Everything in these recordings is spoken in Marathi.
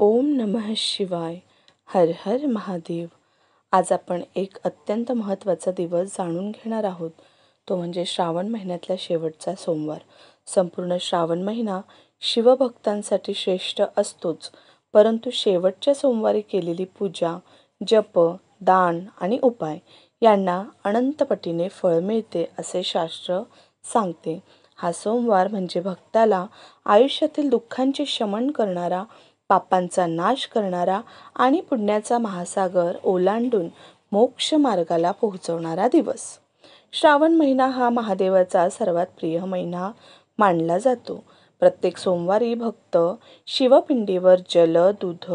ओम नमः शिवाय. हर हर महादेव. आज आपण एक अत्यंत महत्त्वाचा दिवस जाणून घेणार आहोत. तो म्हणजे श्रावण महिन्यातला शेवटचा सोमवार. संपूर्ण श्रावण महिना शिवभक्तांसाठी श्रेष्ठ असतोच, परंतु शेवटच्या सोमवारी केलेली पूजा, जप, दान आणि उपाय यांना अनंतपटीने फळ मिळते असे शास्त्र सांगते. हा सोमवार म्हणजे भक्ताला आयुष्यातील दुःखांचे शमन करणारा, पापांचा नाश करणारा आणि पुण्याचा महासागर ओलांडून मोक्ष मार्गाला पोहोचवणारा दिवस. श्रावण महिना हा महादेवाचा सर्वात प्रिय महिना मानला जातो. प्रत्येक सोमवारी भक्त शिवपिंडीवर जल, दूध,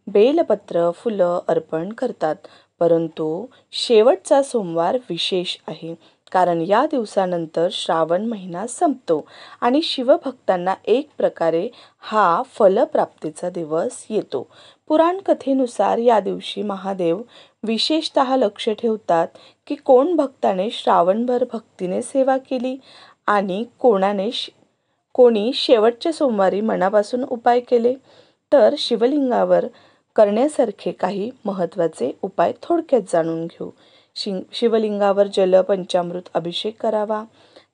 बेलपत्र, फुलं अर्पण करतात. परंतु शेवटचा सोमवार विशेष आहे, कारण या दिवसानंतर श्रावण महिना संपतो आणि शिवभक्तांना एक प्रकारे हा फलप्राप्तीचा दिवस येतो. पुराण कथेनुसार या दिवशी महादेव विशेषतः लक्ष ठेवतात की कोण भक्ताने श्रावणभर भक्तीने सेवा केली आणि कोणी शेवटच्या सोमवारी मनापासून उपाय केले. तर शिवलिंगावर करण्यासारखे काही महत्त्वाचे उपाय थोडक्यात जाणून घेऊ. शिवलिंगावर जल पंचामृत अभिषेक करावा.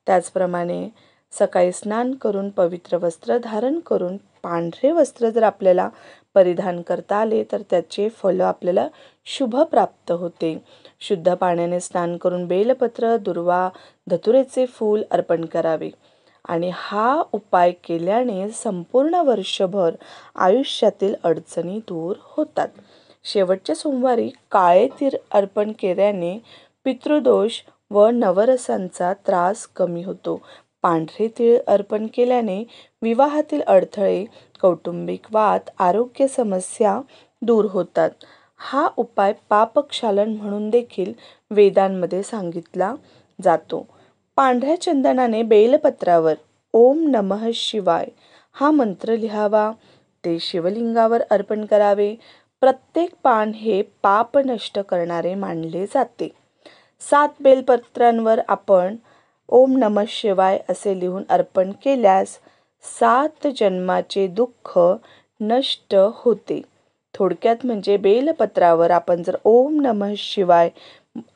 त्याचप्रमाणे सकाळी स्नान करून पवित्र वस्त्र धारण करून, पांढरे वस्त्र जर आपल्याला परिधान करता आले तर त्याचे फल आपल्याला शुभ प्राप्त होते. शुद्ध पाण्याने स्नान करून बेलपत्र, दुर्वा, धतुरेचे फूल अर्पण करावे आणि हा उपाय केल्याने संपूर्ण वर्षभर आयुष्यातील अडचणी दूर होतात. शेवटच्या सोमवारी काळे तीळ अर्पण केल्याने पितृदोष व नवरसांचा त्रास कमी होतो. पांढरे तीळ अर्पण केल्याने विवाहातील अडथळे, कौटुंबिक वाद, आरोग्य समस्या दूर होतात. हा उपाय पापक्षालन म्हणून देखील वेदांमध्ये सांगितला जातो. पांढऱ्या चंदनाने बेलपत्रावर ओम नमः शिवाय हा मंत्र लिहावा. ते शिवलिंगावर अर्पण करावे. प्रत्येक पान हे पाप नष्ट करणारे मानले जाते. 7 बेलपत्रांवर आपण ओम नमः शिवाय असे लिहून अर्पण केल्यास 7 जन्माचे दुःख नष्ट होते. थोडक्यात म्हणजे बेलपत्रावर आपण जर ओम नमः शिवाय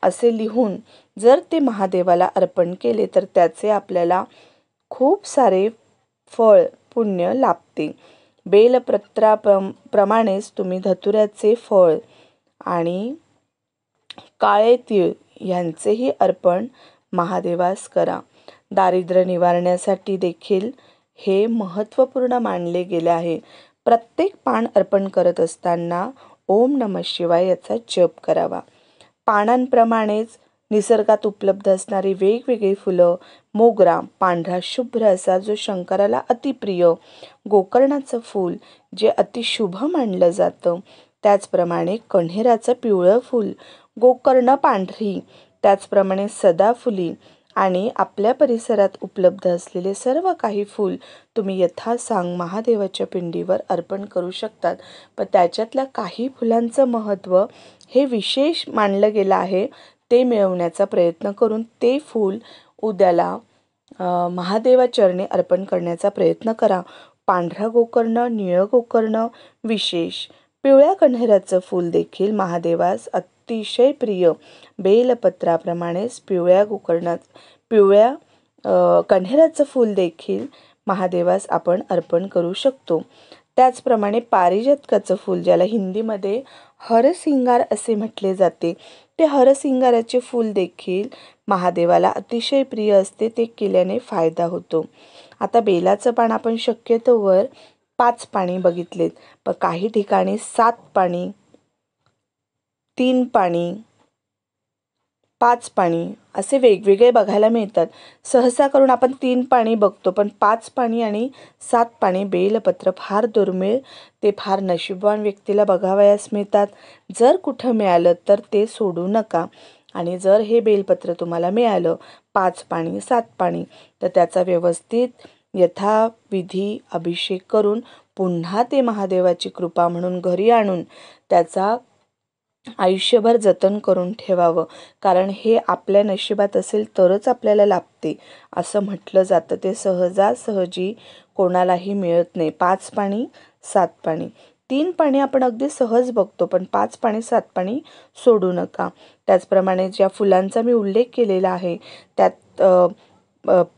असे लिहून जर ते महादेवाला अर्पण केले तर त्याचे आपल्याला खूप सारे फळ पुण्य लाभते. बेलपत्राप्रमाणेच तुम्ही धतुऱ्याचे फळ आणि काळे तीळ यांचेही अर्पण महादेवास करा. दारिद्र्य निवारण्यासाठी देखील हे महत्त्वपूर्ण मानले गेले आहे. प्रत्येक पान अर्पण करत असताना ओम नमः शिवाय याचा जप करावा. पानांप्रमाणेच निसर्गात उपलब्ध असणारी वेगवेगळी फुलं, मोगरा पांढरा शुभ्र असा जो शंकराला अतिप्रिय, गोकर्णाचं फूल जे अतिशुभ मानलं जातं, त्याचप्रमाणे कण्हेराचं पिवळं फूल, गोकर्ण पांढरी, त्याचप्रमाणे सदाफुली आणि आपल्या परिसरात उपलब्ध असलेले सर्व काही फूल तुम्ही यथासांग महादेवाच्या पिंडीवर अर्पण करू शकतात. पण त्याच्यातल्या काही फुलांचं महत्त्व हे विशेष मानलं गेलं आहे. ते मिळवण्याचा प्रयत्न करून ते फूल उद्याला महादेवाचरणी अर्पण करण्याचा प्रयत्न करा. पांढरा गोकर्ण, निळं गोकर्ण विशेष, पिवळ्या कण्हेराचं फूल देखील महादेवास अतिशय प्रिय. बेलपत्राप्रमाणेच पिवळ्या कण्हेराचं फूल देखील महादेवास आपण अर्पण करू शकतो. त्याचप्रमाणे पारिजातकाचं फूल, ज्याला हिंदीमध्ये हरसिंगार असे म्हटले जाते, ते हरसिंगाराचे फूल देखील महादेवाला अतिशय प्रिय असते. ते केल्याने फायदा होतो. आता बेलाचं पान आपण शक्यतोवर 5 पाणी बघितलेत, पण काही ठिकाणी 7 पाणी, 3 पाणी, 5 पाणी असे वेगवेगळे बघायला मिळतात. सहसा करून आपण 3 पाणी बघतो, पण 5 पाणी आणि 7 पाणी बेलपत्र फार दुर्मिळ, ते फार नशीबवान व्यक्तीला बघावयास मिळतात. जर कुठं मिळालं तर ते सोडू नका. आणि जर हे बेलपत्र तुम्हाला मिळालं 5 पाणी 7 पाणी तर त्याचा व्यवस्थित यथाविधी अभिषेक करून पुन्हा ते महादेवाची कृपा म्हणून घरी आणून त्याचा आयुष्यभर जतन करून ठेवावं. कारण हे आपल्या नशिबात असेल तरच आपल्याला लाभते असं म्हटलं जातं. ते सहजासहजी कोणालाही मिळत नाही. 5 पाणी 7 पाणी 3 पाणी आपण अगदी सहज बघतो, पण 5 पाणी 7 पाणी सोडू नका. त्याचप्रमाणे ज्या फुलांचा मी उल्लेख केलेला आहे त्यात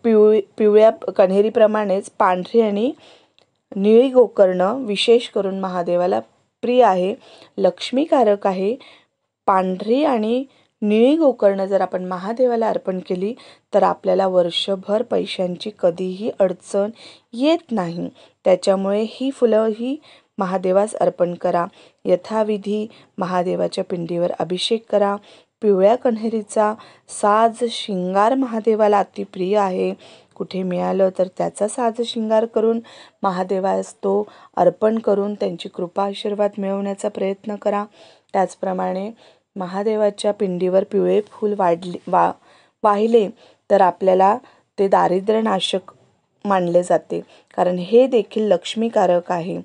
पिवळ्या कण्हेरीप्रमाणेच पांढरी आणि निळी गोकर्ण विशेष करून महादेवाला प्रिय आहे, लक्ष्मीकारक आहे. पांढरी आणि निळी गोकर्ण जर आपण महादेवाला अर्पण केली तर आपल्याला वर्षभर पैशांची कधीही अडचण येत नाही. त्याच्यामुळे ही फुलं ही महादेवास अर्पण करा. यथाविधी महादेवाच्या पिंडीवर अभिषेक करा. पिवळ्या कण्हेरीचा साज शिंगार महादेवाला अतिप्रिय आहे. कुठे मिळालं तर त्याचा साज शिंगार करून महादेवास तो अर्पण करून त्यांची कृपा आशीर्वाद मिळवण्याचा प्रयत्न करा. त्याचप्रमाणे महादेवाच्या पिंडीवर पिवळे फूल वाहिले तर आपल्याला ते दारिद्र्यनाशक मानले जाते, कारण हे देखील लक्ष्मीकारक आहे.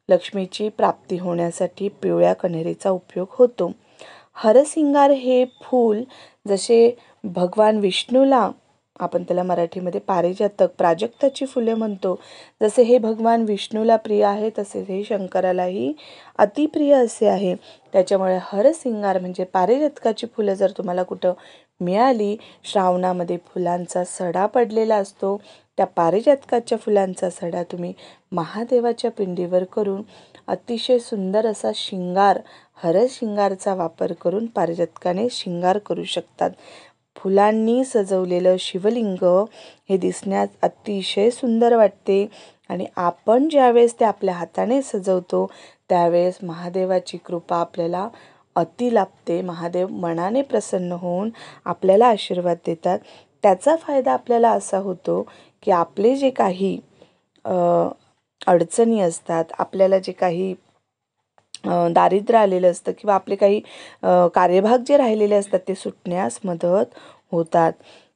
लक्ष्मीची प्राप्ती होण्यासाठी पिवळ्या कण्हेरीचा उपयोग होतो. हरसिंगार हे फूल जसे भगवान विष्णूला, आपण त्याला मराठीमध्ये पारिजातक प्राजक्ताची फुले म्हणतो, जसे हे भगवान विष्णूला प्रिय आहे तसे हे शंकरालाही अतिप्रिय असे आहे. त्याच्यामुळे हरसिंगार म्हणजे पारिजातकाची फुलं जर तुम्हाला कुठं मिळाली, श्रावणामध्ये फुलांचा सडा पडलेला असतो, त्या पारिजातकाच्या फुलांचा सडा तुम्ही महादेवाच्या पिंडीवर करून अतिशय सुंदर असा शिंगार, हरशिंगारचा वापर करून पारिजातकाने शिंगार करू शकतात. फुलांनी सजवलेलं शिवलिंग हे दिसण्यात अतिशय सुंदर वाटते आणि आपण ज्यावेळेस ते आपल्या हाताने सजवतो त्यावेळेस महादेवाची कृपा आपल्याला अति लाभते. महादेव मनाने प्रसन्न होऊन आपल्याला आशीर्वाद देतात. त्याचा फायदा आपल्याला असा होतो की आपले जे काही अडचणी असतात, आपल्याला जे काही दारिद्र्य आलेलं असतं किंवा आपले काही कार्यभाग जे राहिलेले असतात ते सुटण्यास मदत होतात.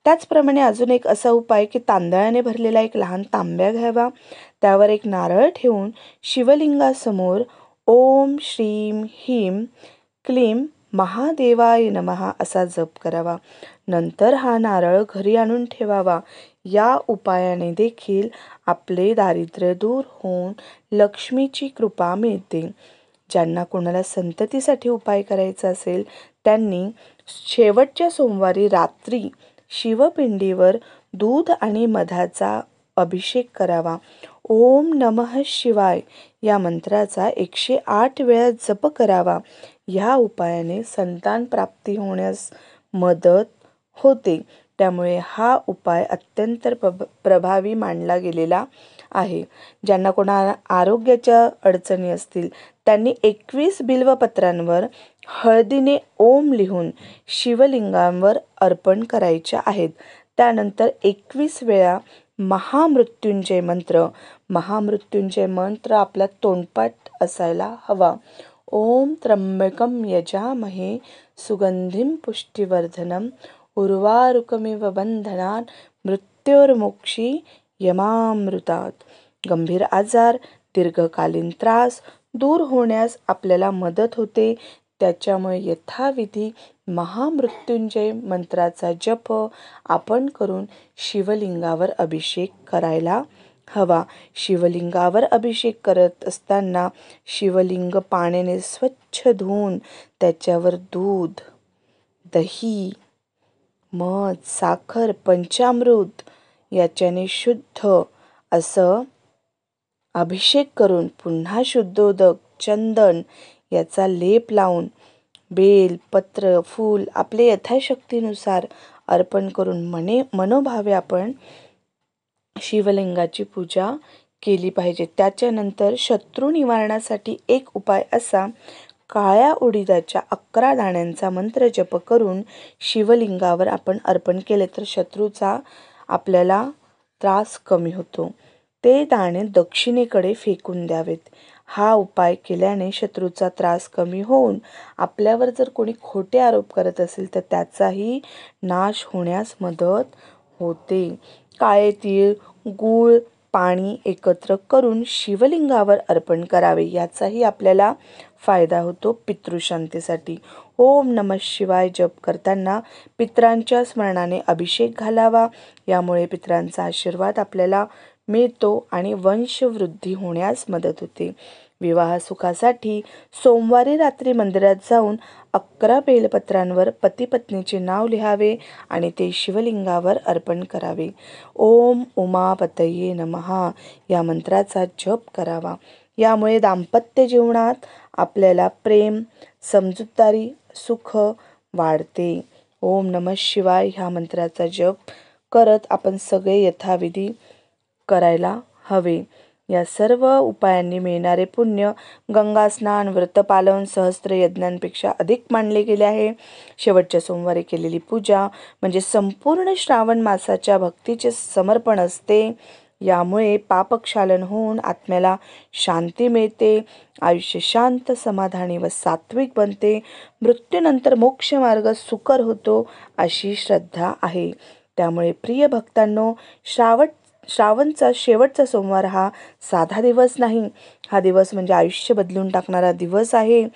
त्याचप्रमाणे अजून एक असा उपाय की तांदळाने भरलेला एक लहान तांब्या घ्यावा, त्यावर एक नारळ ठेवून शिवलिंगासमोर ओम श्रीम ह्रीम क्लीम महादेवाय नमः असा जप करावा. नंतर हा नारळ घरी आणून ठेवावा. या उपायाने देखील आपले दारिद्र्य दूर होऊन लक्ष्मीची कृपा मिळते. ज्यांना कोणाला संततीसाठी उपाय करायचा असेल त्यांनी शेवटच्या सोमवारी रात्री शिवपिंडीवर दूध आणि मधाचा अभिषेक करावा. ओम नमः शिवाय या मंत्राचा 108 वेळा जप करावा. ह्या उपायाने संतान प्राप्ती होण्यास मदत होते. त्यामुळे हा उपाय अत्यंत प्रभावी मानला गेलेला आहे. ज्यांना कोणाला आरोग्याच्या अडचणी असतील त्यांनी 21 बिल्वपत्रांवर हळदीने ओम लिहून शिवलिंगांवर अर्पण करायच्या आहेत. त्यानंतर 21 वेळा महामृत्युंजय मंत्र आपला तोंडपाठ असायला हवा. ओम त्र्यंबकम यजामहे सुगंधिं पुष्टिवर्धनम उर्वारुकमिव बंधनान् मृत्योर्मोक्षी यमामृतात्. गंभीर आजार, दीर्घकालीन त्रास दूर होण्यास आपल्याला मदत होते. त्याच्यामुळे यथाविधी महामृत्युंजय मंत्राचा जप आपण करून शिवलिंगावर अभिषेक करायला हवा. शिवलिंगावर अभिषेक करत असताना शिवलिंग पाण्याने स्वच्छ धुवून त्याच्यावर दूध, दही, मध, साखर, पंचामृत याच्याने शुद्ध असं अभिषेक करून पुन्हा शुद्धोदक, चंदन याचा लेप लावून बेल, पत्र, फूल आपले यथाशक्तीनुसार अर्पण करून मनोभावे आपण शिवलिंगाची पूजा केली पाहिजे. त्याच्यानंतर शत्रू निवारणासाठी एक उपाय असा, काळ्या उडीदाच्या 11 दाण्यांचा मंत्र जप करून शिवलिंगावर आपण अर्पण केले तर शत्रूचा आपल्याला त्रास कमी होतो. ते दाणे दक्षिणेकडे फेकून द्यावेत. हा उपाय केल्याने शत्रूचा त्रास कमी होऊन आपल्यावर जर कोणी खोटे आरोप करत असेल तर त्याचाही नाश होण्यास मदत होते. काळे तीळ, गूळ, पाणी एकत्र करून शिवलिंगावर अर्पण करावे. याचाही आपल्याला फायदा होतो पितृशांतीसाठी. ओम नमः शिवाय जप करताना पितरांच्या स्मरणाने अभिषेक घालावा. यामुळे पितरांचा आशीर्वाद आपल्याला मिळतो आणि वंशवृद्धी होण्यास मदत होते. विवाह सुखासाठी सोमवारी रात्री मंदिरात जाऊन 11 बेलपत्रांवर पती पत्नीचे नाव लिहावे आणि ते शिवलिंगावर अर्पण करावे. ओम उमापतये नमः या मंत्राचा जप करावा. यामुळे दाम्पत्य जीवनात आपल्याला प्रेम, समजूतदारी, सुख वाढते. ओम नमः शिवाय ह्या मंत्राचा जप करत आपण सगळे यथाविधी करायला हवे. या सर्व उपायांनी मिळणारे पुण्य गंगा स्नान, व्रतपालन, सहस्त्र यज्ञांपेक्षा अधिक मानले गेले आहे. शेवटच्या सोमवारी केलेली पूजा म्हणजे संपूर्ण श्रावण मासाच्या भक्तीचे समर्पण असते. यामुळे पापक्षालन होऊन आत्म्याला शांती मिळते. आयुष्य शांत, समाधानी व सात्विक बनते. मृत्यूनंतर मोक्षमार्ग सुकर होतो अशी श्रद्धा आहे. त्यामुळे प्रिय भक्तांनो, श्रावणचा शेवटचा सोमवार हा साधा दिवस नाही. हा दिवस म्हणजे आयुष्य बदलून टाकणारा दिवस आहे.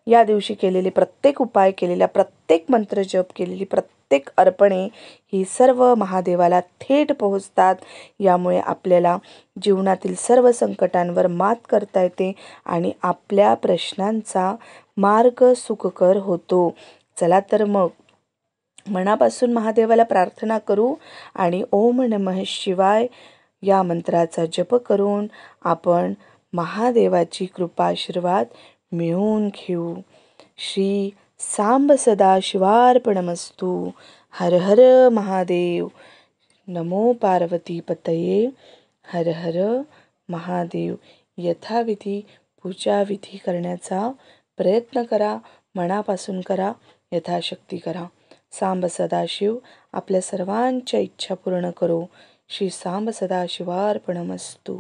या दिवशी केलेले प्रत्येक उपाय, केलेला प्रत्येक मंत्रजप, केलेली प्रत्येक अर्पणे ही सर्व महादेवाला थेट पोहोचतात. यामुळे आपल्याला जीवनातील सर्व संकटांवर मात करता येते आणि आपल्या प्रश्नांचा मार्ग सुखकर होतो. चला तर मग मनापासून महादेवाला प्रार्थना करू आणि ओम नमः शिवाय या मंत्राचा जप करून आपण महादेवाची कृपा आशीर्वाद मिळवून घेऊ. श्री सांब सदाशिवार्पणमस्तु. हर हर महादेव. नमो पार्वती पतये. हर हर महादेव. यथाविधी पूजाविधी करण्याचा प्रयत्न करा. मनापासून करा, यथाशक्ती करा. सांब सदाशिव आपल्या सर्वांच्या इच्छा पूर्ण करो. श्री सांब सदाशिवार्पणमस्तु.